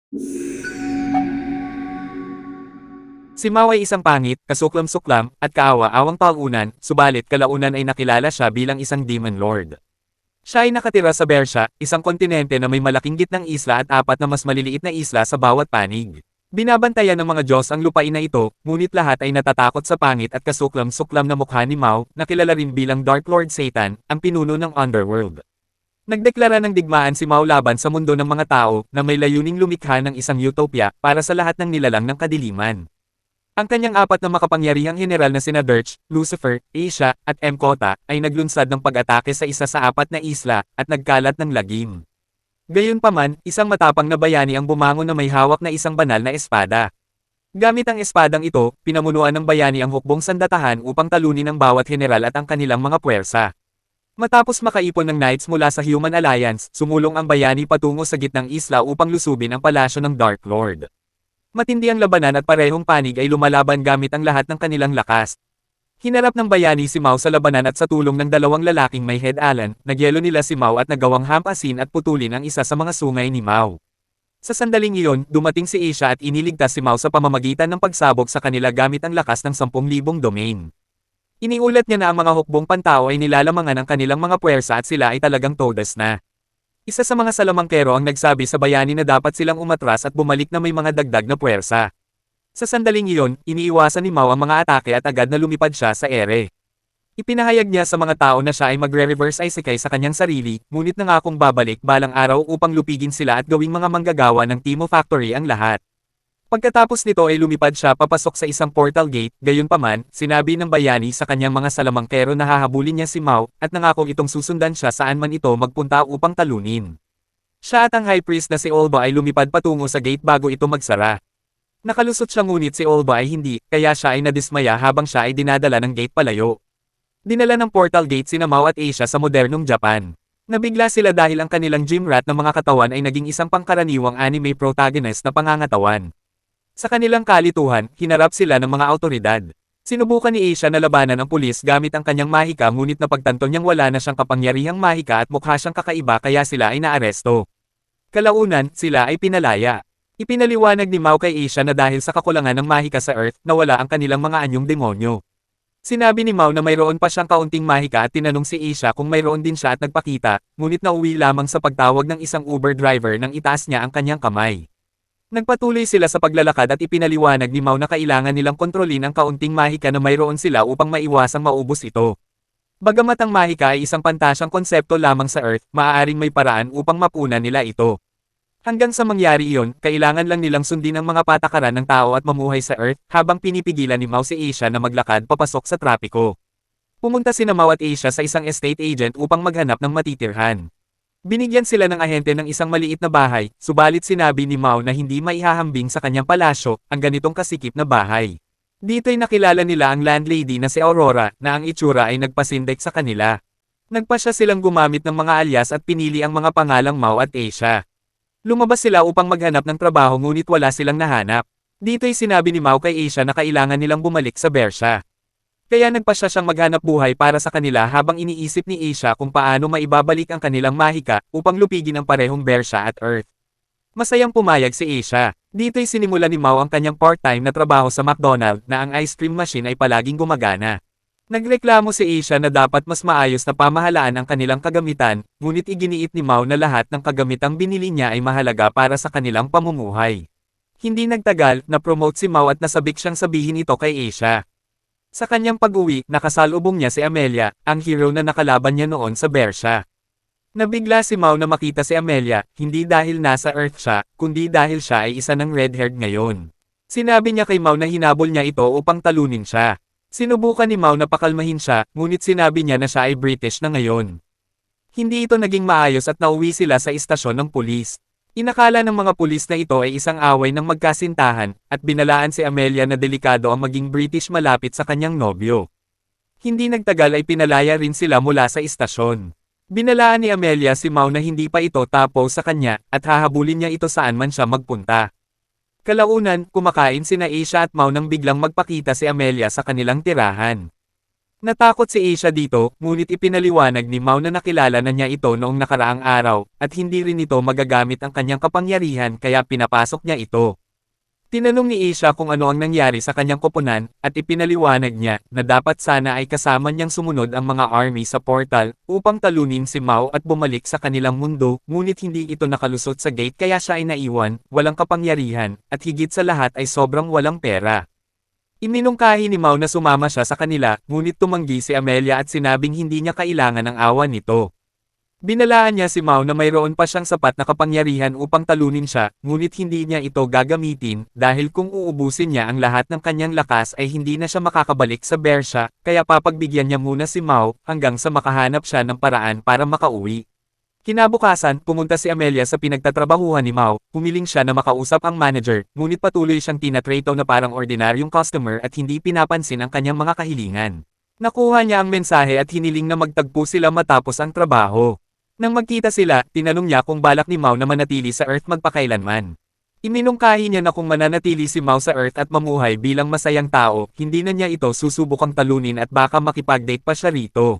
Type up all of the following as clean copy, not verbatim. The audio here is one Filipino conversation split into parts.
Si Mao ay isang pangit, kasuklam-suklam, at kaawa-awang talunan, subalit kalaunan ay nakilala siya bilang isang demon lord. Siya ay nakatira sa Bersha, isang kontinente na may malaking gitnang isla at apat na mas maliliit na isla sa bawat panig. Binabantayan ng mga Diyos ang lupain na ito, ngunit lahat ay natatakot sa pangit at kasuklam-suklam na mukha ni Mao, na kilala rin bilang Dark Lord Satan, ang pinuno ng Underworld. Nagdeklara ng digmaan si Mao laban sa mundo ng mga tao, na may layuning lumikha ng isang utopia, para sa lahat ng nilalang ng kadiliman. Ang kanyang apat na makapangyarihang general na sina Dirch, Lucifer, Asia, at Mkota, ay naglunsad ng pag-atake sa isa sa apat na isla, at nagkalat ng lagim. Gayunpaman, isang matapang na bayani ang bumangon na may hawak na isang banal na espada. Gamit ang espadang ito, pinamunuan ng bayani ang hukbong sandatahan upang talunin ang bawat general at ang kanilang mga puwersa. Matapos makaipon ng knights mula sa Human Alliance, sumulong ang bayani patungo sa gitnang isla upang lusubin ang palasyo ng Dark Lord. Matindi ang labanan at parehong panig ay lumalaban gamit ang lahat ng kanilang lakas. Hinarap ng bayani si Mao sa labanan at sa tulong ng dalawang lalaking may head Alan, nagyelo nila si Mao at nagawang hampasin at putulin ang isa sa mga sungay ni Mao. Sa sandaling iyon, dumating si Asia at iniligtas si Mao sa pamamagitan ng pagsabog sa kanila gamit ang lakas ng 10,000 domain. Iniulat niya na ang mga hukbong pantao ay nilalamangan ng kanilang mga puwersa at sila ay talagang todas na. Isa sa mga salamangkero ang nagsabi sa bayani na dapat silang umatras at bumalik na may mga dagdag na puwersa. Sa sandaling iyon, iniiwasan ni Mao ang mga atake at agad na lumipad siya sa ere. Ipinahayag niya sa mga tao na siya ay magre-reverse isekai sa kanyang sarili, ngunit nangakong babalik balang araw upang lupigin sila at gawing mga manggagawa ng Timo Factory ang lahat. Pagkatapos nito ay lumipad siya papasok sa isang portal gate, gayunpaman, sinabi ng bayani sa kanyang mga salamangkero na hahabulin niya si Mao, at nangakong itong susundan siya saan man ito magpunta upang talunin. Siya at ang high priest na si Olba ay lumipad patungo sa gate bago ito magsara. Nakalusot siya ngunit si Olba ay hindi, kaya siya ay nadismaya habang siya ay dinadala ng gate palayo. Dinala ng portal gate sina Mao at Asia sa modernong Japan. Nabigla sila dahil ang kanilang gym rat na mga katawan ay naging isang pangkaraniwang anime protagonist na pangangatawan. Sa kanilang kalituhan, hinarap sila ng mga awtoridad. Sinubukan ni Asia na labanan ang pulis gamit ang kanyang mahika ngunit napagtanto niyang wala na siyang kapangyarihang mahika at mukha siyang kakaiba kaya sila ay naaresto. Kalaunan, sila ay pinalaya. Ipinaliwanag ni Mao kay Asia na dahil sa kakulangan ng mahika sa Earth, nawala ang kanilang mga anyong demonyo. Sinabi ni Mao na mayroon pa siyang kaunting mahika at tinanong si Asia kung mayroon din siya at nagpakita, ngunit nauwi lamang sa pagtawag ng isang Uber driver nang itaas niya ang kanyang kamay. Nagpatuloy sila sa paglalakad at ipinaliwanag ni Mao na kailangan nilang kontrolin ang kaunting mahika na mayroon sila upang maiwasang maubos ito. Bagamat ang mahika ay isang pantasyang konsepto lamang sa Earth, maaaring may paraan upang mapunan nila ito. Hanggang sa mangyari iyon, kailangan lang nilang sundin ang mga patakaran ng tao at mamuhay sa Earth, habang pinipigilan ni Mao si Asia na maglakad papasok sa trapiko. Pumunta sina Mao at Asia sa isang estate agent upang maghanap ng matitirhan. Binigyan sila ng ahente ng isang maliit na bahay, subalit sinabi ni Mao na hindi maihahambing sa kanyang palasyo ang ganitong kasikip na bahay. Dito'y nakilala nila ang landlady na si Aurora, na ang itsura ay nagpasindek sa kanila. Nagpasya silang gumamit ng mga alias at pinili ang mga pangalang Mao at Asia. Lumabas sila upang maghanap ng trabaho ngunit wala silang nahanap. Dito'y sinabi ni Mao kay Asia na kailangan nilang bumalik sa Bersha. Kaya nagpasya siyang maghanap buhay para sa kanila habang iniisip ni Asia kung paano maibabalik ang kanilang mahika upang lupigin ang parehong Bersha at Earth. Masayang pumayag si Asia. Dito'y sinimula ni Mao ang kanyang part-time na trabaho sa McDonald's na ang ice cream machine ay palaging gumagana. Nagreklamo si Asia na dapat mas maayos na pamahalaan ang kanilang kagamitan, ngunit iginiit ni Mao na lahat ng kagamitang binili niya ay mahalaga para sa kanilang pamumuhay. Hindi nagtagal, na-promote si Mao at nasabik siyang sabihin ito kay Asia. Sa kanyang pag-uwi, nakasalubong niya si Amelia, ang hero na nakalaban niya noon sa Bersha. Nabigla si Mao na makita si Amelia, hindi dahil nasa Earth siya, kundi dahil siya ay isa ng red-haired ngayon. Sinabi niya kay Mao na hinabol niya ito upang talunin siya. Sinubukan ni Mao na pakalmahin siya, ngunit sinabi niya na siya ay British na ngayon. Hindi ito naging maayos at nauwi sila sa istasyon ng pulis. Inakala ng mga pulis na ito ay isang away ng magkasintahan, at binalaan si Amelia na delikado ang maging British malapit sa kanyang nobyo. Hindi nagtagal ay pinalaya rin sila mula sa istasyon. Binalaan ni Amelia si Mao na hindi pa ito tapo sa kanya, at hahabulin niya ito saan man siya magpunta. Kalaunan, kumakain sina Asia at Mao nang biglang magpakita si Amelia sa kanilang tirahan. Natakot si Asia dito, ngunit ipinaliwanag ni Mao na nakilala na niya ito noong nakaraang araw, at hindi rin ito magagamit ang kanyang kapangyarihan kaya pinapasok niya ito. Tinanong ni Asia kung ano ang nangyari sa kanyang koponan, at ipinaliwanag niya na dapat sana ay kasama niyang sumunod ang mga army sa portal upang talunin si Mao at bumalik sa kanilang mundo, ngunit hindi ito nakalusot sa gate kaya siya ay naiwan, walang kapangyarihan, at higit sa lahat ay sobrang walang pera. Iminungkahi ni Mao na sumama siya sa kanila, ngunit tumanggi si Amelia at sinabing hindi niya kailangan ng awa nito. Binalaan niya si Mao na mayroon pa siyang sapat na kapangyarihan upang talunin siya, ngunit hindi niya ito gagamitin, dahil kung uubusin niya ang lahat ng kanyang lakas ay hindi na siya makakabalik sa Bersha, kaya papagbigyan niya muna si Mao, hanggang sa makahanap siya ng paraan para makauwi. Kinabukasan, pumunta si Amelia sa pinagtatrabahuhan ni Mao, humiling siya na makausap ang manager, ngunit patuloy siyang tinatrato na parang ordinaryong customer at hindi pinapansin ang kanyang mga kahilingan. Nakuha niya ang mensahe at hiniling na magtagpo sila matapos ang trabaho. Nang magkita sila, tinanong niya kung balak ni Mao na manatili sa Earth magpakailanman. Iminungkahi niya na kung mananatili si Mao sa Earth at mamuhay bilang masayang tao, hindi na niya ito susubukang talunin at baka makipag-date pa siya rito.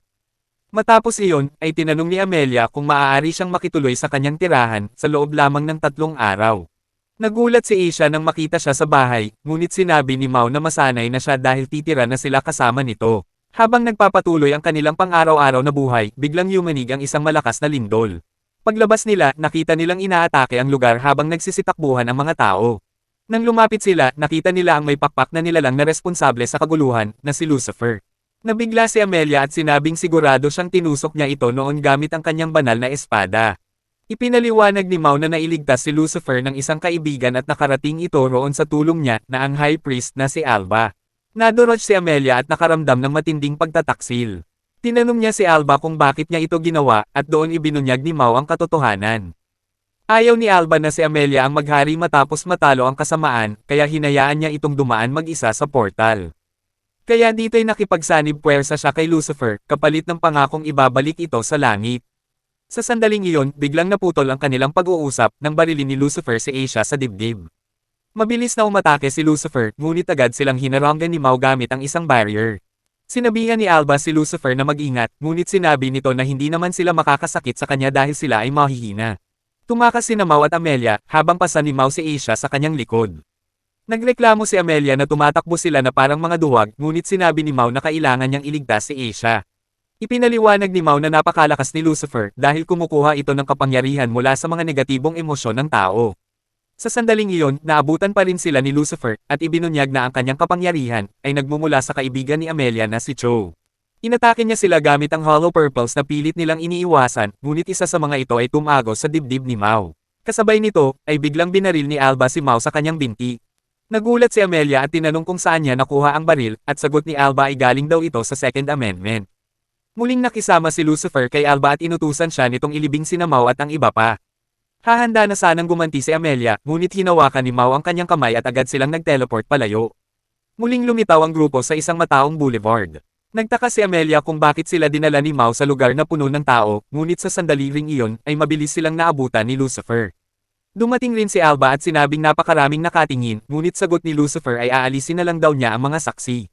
Matapos iyon, ay tinanong ni Amelia kung maaari siyang makituloy sa kanyang tirahan, sa loob lamang ng 3 araw. Nagulat si Asia nang makita siya sa bahay, ngunit sinabi ni Mao na masanay na siya dahil titira na sila kasama nito. Habang nagpapatuloy ang kanilang pang-araw-araw na buhay, biglang yumanig ang isang malakas na lindol. Paglabas nila, nakita nilang inaatake ang lugar habang nagsisitakbuhan ang mga tao. Nang lumapit sila, nakita nila ang may pakpak na nilalang na responsable sa kaguluhan, na si Lucifer. Nabigla si Amelia at sinabing sigurado siyang tinusok niya ito noon gamit ang kanyang banal na espada. Ipinaliwanag ni Mao na nailigtas si Lucifer ng isang kaibigan at nakarating ito roon sa tulong niya na ang High Priest na si Alba. Nadurog si Amelia at nakaramdam ng matinding pagtataksil. Tinanong niya si Alba kung bakit niya ito ginawa, at doon ibinunyag ni Mao ang katotohanan. Ayaw ni Alba na si Amelia ang maghari matapos matalo ang kasamaan, kaya hinayaan niya itong dumaan mag-isa sa portal. Kaya dito'y nakipagsanib puwersa siya kay Lucifer, kapalit ng pangakong ibabalik ito sa langit. Sa sandaling iyon, biglang naputol ang kanilang pag-uusap, nang barilin ni Lucifer si Asia sa dibdib. Mabilis na umatake si Lucifer, ngunit agad silang hinaranggan ni Mao gamit ang isang barrier. Sinabihan ni Alba si Lucifer na mag-ingat, ngunit sinabi nito na hindi naman sila makakasakit sa kanya dahil sila ay mahihina. Tumakas sina Mao at Amelia, habang pasan ni Mao si Asia sa kanyang likod. Nagreklamo si Amelia na tumatakbo sila na parang mga duwag, ngunit sinabi ni Mao na kailangan niyang iligtas si Asia. Ipinaliwanag ni Mao na napakalakas ni Lucifer dahil kumukuha ito ng kapangyarihan mula sa mga negatibong emosyon ng tao. Sa sandaling iyon, naabutan pa rin sila ni Lucifer, at ibinunyag na ang kanyang kapangyarihan, ay nagmumula sa kaibigan ni Amelia na si Cho. Inatake niya sila gamit ang hollow purples na pilit nilang iniiwasan, ngunit isa sa mga ito ay tumagos sa dibdib ni Mao. Kasabay nito, ay biglang binaril ni Alba si Mao sa kanyang binti. Nagulat si Amelia at tinanong kung saan niya nakuha ang baril, at sagot ni Alba ay galing daw ito sa Second Amendment. Muling nakisama si Lucifer kay Alba at inutusan siya nitong ilibing sina Mao at ang iba pa. Hahanda na sanang gumanti si Amelia, ngunit hinawakan ni Mao ang kanyang kamay at agad silang nag-teleport palayo. Muling lumitaw ang grupo sa isang mataong boulevard. Nagtaka si Amelia kung bakit sila dinala ni Mao sa lugar na puno ng tao, ngunit sa sandali ring iyon, ay mabilis silang naabutan ni Lucifer. Dumating rin si Alba at sinabing napakaraming nakatingin, ngunit sagot ni Lucifer ay aalisin na lang daw niya ang mga saksi.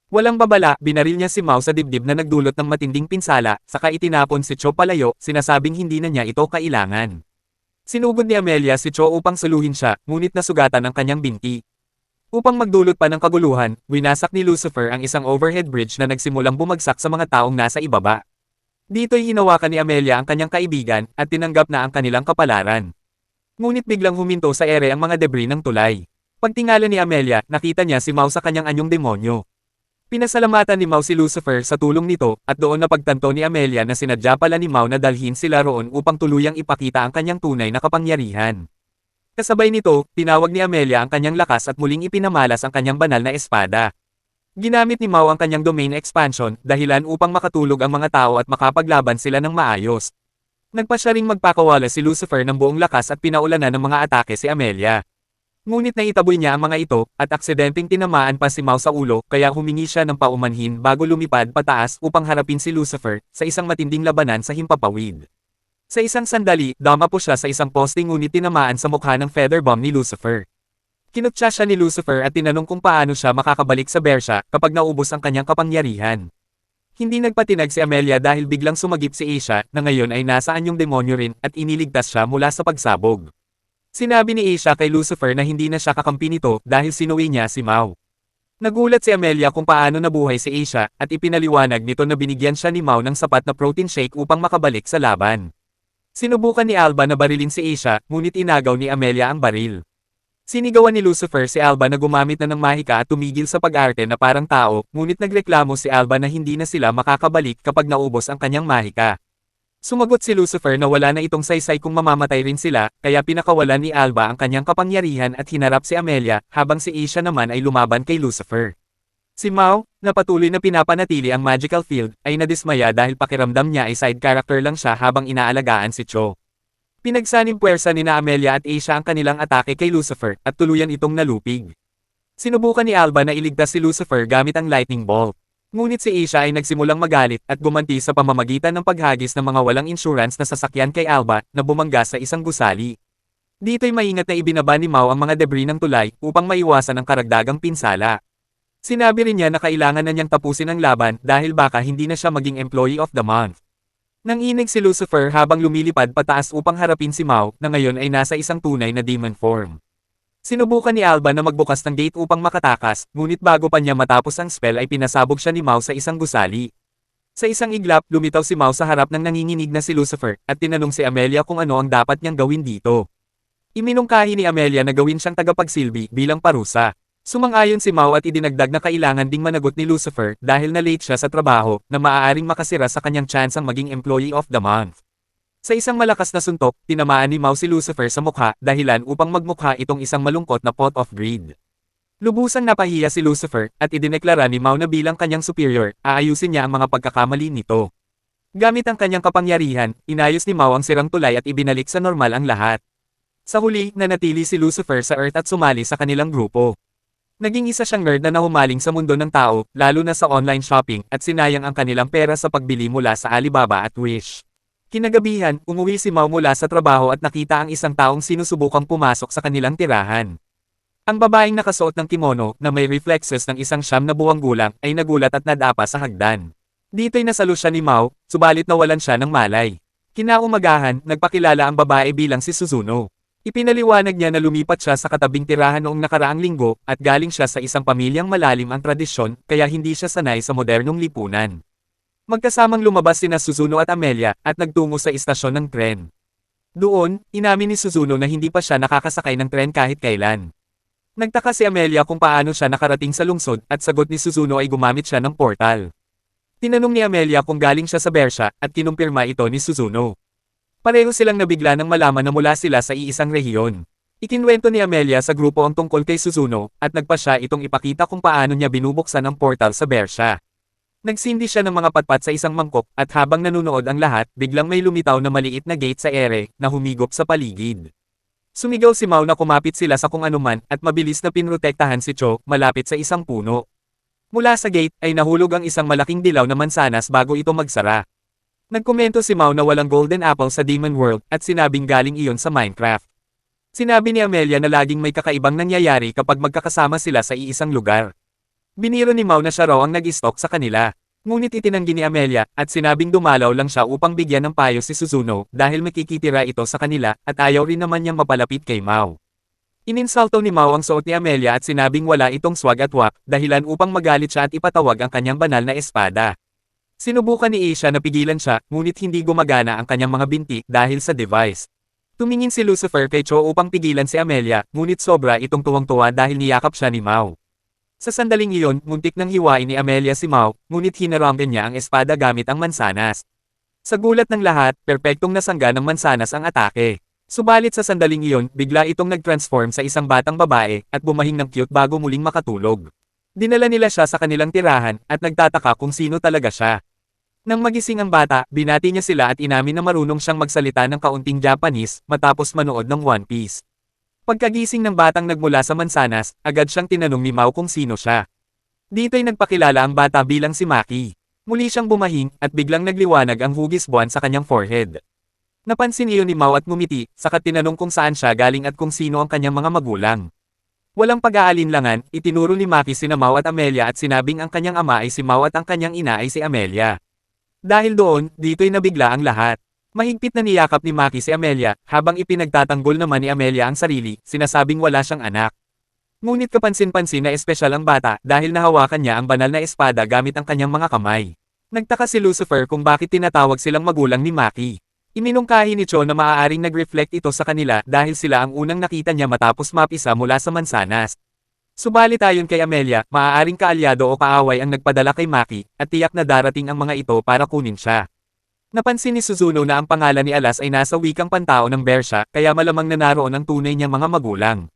Walang babala, binaril niya si Mao sa dibdib na nagdulot ng matinding pinsala, saka itinapon si Cho palayo, sinasabing hindi na niya ito kailangan. Sinugod ni Amelia si Cho upang saluhin siya, ngunit nasugatan ang kanyang binti. Upang magdulot pa ng kaguluhan, winasak ni Lucifer ang isang overhead bridge na nagsimulang bumagsak sa mga taong nasa ibaba. Dito'y hinawakan ni Amelia ang kanyang kaibigan, at tinanggap na ang kanilang kapalaran. Ngunit biglang huminto sa ere ang mga debris ng tulay. Pagtingala ni Amelia, nakita niya si Mao sa kanyang anyong demonyo. Pinasalamatan ni Mao si Lucifer sa tulong nito, at doon napagtanto ni Amelia na sinadya pala ni Mao na dalhin sila roon upang tuluyang ipakita ang kanyang tunay na kapangyarihan. Kasabay nito, tinawag ni Amelia ang kanyang lakas at muling ipinamalas ang kanyang banal na espada. Ginamit ni Mao ang kanyang domain expansion, dahilan upang makatulog ang mga tao at makapaglaban sila ng maayos. Nagpa siya ring magpakawala si Lucifer ng buong lakas at pinaulanan ng mga atake si Amelia. Ngunit naitaboy niya ang mga ito, at aksidenteng tinamaan pa si Mao sa ulo, kaya humingi siya ng paumanhin bago lumipad pataas upang harapin si Lucifer, sa isang matinding labanan sa himpapawid. Sa isang sandali, dama po siya sa isang poste ngunit tinamaan sa mukha ng feather bomb ni Lucifer. Kinutya siya ni Lucifer at tinanong kung paano siya makakabalik sa Bersha, kapag naubos ang kanyang kapangyarihan. Hindi nagpatinag si Amelia dahil biglang sumagip si Asia na ngayon ay nasa anyong demonyo rin at iniligtas siya mula sa pagsabog. Sinabi ni Asia kay Lucifer na hindi na siya kakampi nito dahil sinuwi niya si Mao. Nagulat si Amelia kung paano nabuhay si Asia at ipinaliwanag nito na binigyan siya ni Mao ng sapat na protein shake upang makabalik sa laban. Sinubukan ni Alba na barilin si Asia, ngunit inagaw ni Amelia ang baril. Sinigawan ni Lucifer si Alba na gumamit na ng mahika at tumigil sa pag-arte na parang tao, ngunit nagreklamo si Alba na hindi na sila makakabalik kapag naubos ang kanyang mahika. Sumagot si Lucifer na wala na itong saysay kung mamamatay rin sila, kaya pinakawalan ni Alba ang kanyang kapangyarihan at hinarap si Amelia, habang si Asia naman ay lumaban kay Lucifer. Si Mao, na patuloy na pinapanatili ang magical field, ay nadismaya dahil pakiramdam niya ay side character lang siya habang inaalagaan si Cho. Pinagsanim puwersa ni na Amelia at Asia ang kanilang atake kay Lucifer, at tuluyan itong nalupig. Sinubukan ni Alba na iligtas si Lucifer gamit ang lightning bolt. Ngunit si Asia ay nagsimulang magalit at gumanti sa pamamagitan ng paghagis ng mga walang insurance na sasakyan kay Alba, na bumangga sa isang gusali. Dito'y maingat na ibinaba ni Mao ang mga debris ng tulay upang maiwasan ang karagdagang pinsala. Sinabi rin niya na kailangan na niyang tapusin ang laban dahil baka hindi na siya maging Employee of the Month. Nanginig si Lucifer habang lumilipad pataas upang harapin si Mao na ngayon ay nasa isang tunay na demon form. Sinubukan ni Alba na magbukas ng gate upang makatakas, ngunit bago pa niya matapos ang spell ay pinasabog siya ni Mao sa isang gusali. Sa isang iglap, lumitaw si Mao sa harap ng nanginginig na si Lucifer at tinanong si Amelia kung ano ang dapat niyang gawin dito. Iminungkahi ni Amelia na gawin siyang tagapagsilbi bilang parusa. Sumang-ayon si Mao at idinagdag na kailangan ding managot ni Lucifer dahil na-late siya sa trabaho na maaaring makasira sa kanyang tsansang maging Employee of the Month. Sa isang malakas na suntok, tinamaan ni Mao si Lucifer sa mukha dahilan upang magmukha itong isang malungkot na pot of greed. Lubusang napahiya si Lucifer at idineklara ni Mao na bilang kanyang superior, aayusin niya ang mga pagkakamali nito. Gamit ang kanyang kapangyarihan, inayos ni Mao ang sirang tulay at ibinalik sa normal ang lahat. Sa huli, nanatili si Lucifer sa Earth at sumali sa kanilang grupo. Naging isa siyang nerd na nahumaling sa mundo ng tao, lalo na sa online shopping, at sinayang ang kanilang pera sa pagbili mula sa Alibaba at Wish. Kinagabihan, umuwi si Mao mula sa trabaho at nakita ang isang taong sinusubukang pumasok sa kanilang tirahan. Ang babaeng nakasuot ng kimono, na may reflexes ng isang 9 na buwang gulang, ay nagulat at nadapa sa hagdan. Dito'y nasalo siya ni Mao, subalit nawalan siya ng malay. Kinaumagahan, nagpakilala ang babae bilang si Suzuno. Ipinaliwanag niya na lumipat siya sa katabing tirahan noong nakaraang linggo, at galing siya sa isang pamilyang malalim ang tradisyon, kaya hindi siya sanay sa modernong lipunan. Magkasamang lumabas sina Suzuno at Amelia, at nagtungo sa istasyon ng tren. Doon, inamin ni Suzuno na hindi pa siya nakakasakay ng tren kahit kailan. Nagtaka si Amelia kung paano siya nakarating sa lungsod, at sagot ni Suzuno ay gumamit siya ng portal. Tinanong ni Amelia kung galing siya sa Bersha, at kinumpirma ito ni Suzuno. Pareho silang nabigla nang malaman na mula sila sa iisang rehiyon. Ikinwento ni Amelia sa grupo ang tungkol kay Suzuno, at nagpa siya itong ipakita kung paano niya binubuksan ang portal sa Bersha. Nagsindi siya ng mga patpat sa isang mangkok, at habang nanunood ang lahat, biglang may lumitaw na maliit na gate sa ere, na humigop sa paligid. Sumigaw si Mao na kumapit sila sa kung anuman, at mabilis na pinrotektahan si Cho, malapit sa isang puno. Mula sa gate, ay nahulog ang isang malaking dilaw na mansanas bago ito magsara. Nagkomento si Mao na walang golden apple sa Demon World, at sinabing galing iyon sa Minecraft. Sinabi ni Amelia na laging may kakaibang nangyayari kapag magkakasama sila sa iisang lugar. Biniro ni Mao na siya raw ang nag-stalk sa kanila. Ngunit itinanggi ni Amelia, at sinabing dumalaw lang siya upang bigyan ng payo si Suzuno dahil makikitira ito sa kanila, at ayaw rin naman niyang mapalapit kay Mao. Ininsulto ni Mao ang suot ni Amelia at sinabing wala itong swag at wak, dahilan upang magalit siya at ipatawag ang kanyang banal na espada. Sinubukan ni Asia na pigilan siya, ngunit hindi gumagana ang kanyang mga binti dahil sa device. Tumingin si Lucifer kay Cho upang pigilan si Amelia, ngunit sobra itong tuwang-tuwa dahil niyakap siya ni Mao. Sa sandaling iyon, muntik nang hiwain ni Amelia si Mao, ngunit hinaramgan niya ang espada gamit ang mansanas. Sa gulat ng lahat, perpektong nasangga ng mansanas ang atake. Subalit sa sandaling iyon, bigla itong nag-transform sa isang batang babae, at bumahing ng cute bago muling makatulog. Dinala nila siya sa kanilang tirahan, at nagtataka kung sino talaga siya. Nang magising ang bata, binati niya sila at inamin na marunong siyang magsalita ng kaunting Japanese, matapos manood ng One Piece. Pagkagising ng batang nagmula sa mansanas, agad siyang tinanong ni Mao kung sino siya. Dito'y nagpakilala ang bata bilang si Maki. Muli siyang bumahing, at biglang nagliwanag ang hugis buwan sa kanyang forehead. Napansin iyon ni Mao at ngumiti, saka tinanong kung saan siya galing at kung sino ang kanyang mga magulang. Walang pag-aalinlangan, itinuro ni Maki sina Mao at Amelia at sinabing ang kanyang ama ay si Mao at ang kanyang ina ay si Amelia. Dahil doon, dito'y nabigla ang lahat. Mahigpit na niyakap ni Maki si Amelia, habang ipinagtatanggol naman ni Amelia ang sarili, sinasabing wala siyang anak. Ngunit kapansin-pansin na espesyal ang bata dahil nahawakan niya ang banal na espada gamit ang kanyang mga kamay. Nagtaka si Lucifer kung bakit tinatawag silang magulang ni Maki. Iminungkahi ni Cho na maaaring nag-reflect ito sa kanila dahil sila ang unang nakita niya matapos mapisa mula sa mansanas. Subalit ayon kay Amelia, maaaring kaalyado o kaaway ang nagpadala kay Maki, at tiyak na darating ang mga ito para kunin siya. Napansin ni Suzuno na ang pangalan ni Alas ay nasa wikang pantao ng Bersha, kaya malamang na naroon ang tunay niyang mga magulang.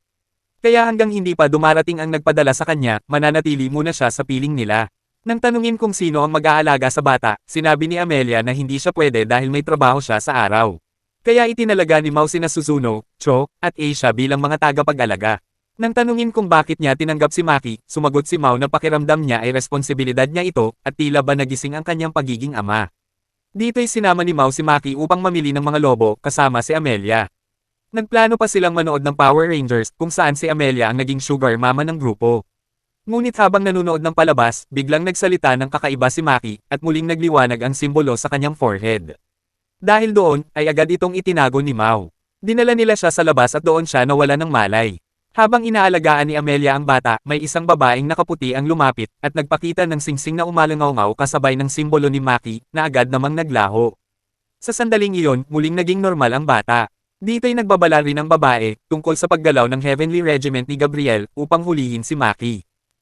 Kaya hanggang hindi pa dumarating ang nagpadala sa kanya, mananatili muna siya sa piling nila. Nang tanungin kung sino ang mag-aalaga sa bata, sinabi ni Amelia na hindi siya pwede dahil may trabaho siya sa araw. Kaya itinalaga ni Mao sina Suzuno, Cho, at Asia bilang mga tagapag-alaga. Nang tanungin kung bakit niya tinanggap si Maki, sumagot si Mao na pakiramdam niya ay responsibilidad niya ito, at tila ba nagising ang kanyang pagiging ama. Dito'y sinama ni Mao si Maki upang mamili ng mga lobo, kasama si Amelia. Nagplano pa silang manood ng Power Rangers, kung saan si Amelia ang naging sugar mama ng grupo. Ngunit habang nanonood ng palabas, biglang nagsalita ng kakaiba si Maki, at muling nagliwanag ang simbolo sa kanyang forehead. Dahil doon, ay agad itong itinago ni Mao. Dinala nila siya sa labas at doon siya nawala ng malay. Habang inaalagaan ni Amelia ang bata, may isang babaeng nakaputi ang lumapit, at nagpakita ng singsing na umalangaw-ngaw kasabay ng simbolo ni Maki, na agad namang naglaho. Sa sandaling iyon, muling naging normal ang bata. Dito'y nagbabala rin ang babae, tungkol sa paggalaw ng Heavenly Regiment ni Gabriel, upang hulihin si Maki.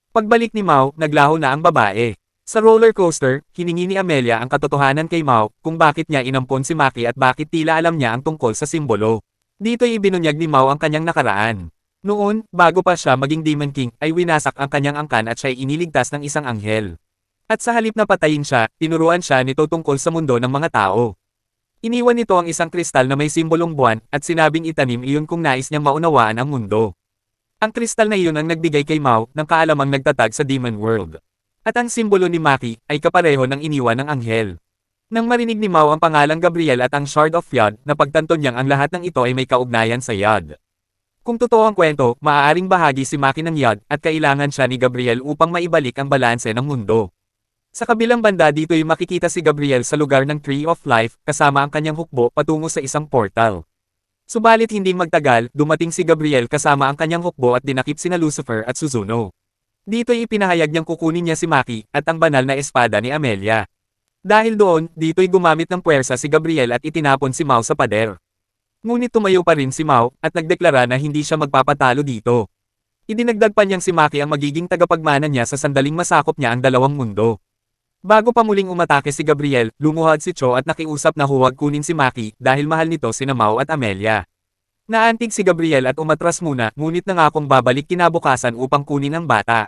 Pagbalik ni Mao, naglaho na ang babae. Sa roller coaster, hiningi ni Amelia ang katotohanan kay Mao, kung bakit niya inampon si Maki at bakit tila alam niya ang tungkol sa simbolo. Dito'y ibinunyag ni Mao ang kanyang nakaraan. Noon, bago pa siya maging Demon King, ay winasak ang kanyang angkan at siya'y iniligtas ng isang anghel. At sa halip na patayin siya, tinuruan siya nito tungkol sa mundo ng mga tao. Iniwan nito ang isang kristal na may simbolong buwan, at sinabing itanim iyon kung nais niyang maunawaan ang mundo. Ang kristal na iyon ang nagbigay kay Mao ng kaalamang nagtatag sa Demon World. At ang simbolo ni Maki ay kapareho ng iniwan ng anghel. Nang marinig ni Mao ang pangalang Gabriel at ang Shard of Yod, napagtanto niyang ang lahat ng ito ay may kaugnayan sa Yod. Kung totoo ang kwento, maaaring bahagi si Maki ng Yod, at kailangan siya ni Gabriel upang maibalik ang balanse ng mundo. Sa kabilang banda dito'y makikita si Gabriel sa lugar ng Tree of Life, kasama ang kanyang hukbo patungo sa isang portal. Subalit hindi magtagal, dumating si Gabriel kasama ang kanyang hukbo at dinakip sina Lucifer at Suzuno. Dito'y ipinahayag niyang kukunin niya si Maki, at ang banal na espada ni Amelia. Dahil doon, dito'y gumamit ng puwersa si Gabriel at itinapon si Mao sa pader. Ngunit tumayo pa rin si Mao, at nagdeklara na hindi siya magpapatalo dito. Idinagdag pa niyang si Maki ang magiging tagapagmana niya sa sandaling masakop niya ang dalawang mundo. Bago pa muling umatake si Gabriel, lumuhad si Cho at nakiusap na huwag kunin si Maki dahil mahal nito sina Mao at Amelia. Naantig si Gabriel at umatras muna, ngunit nangakong babalik kinabukasan upang kunin ang bata.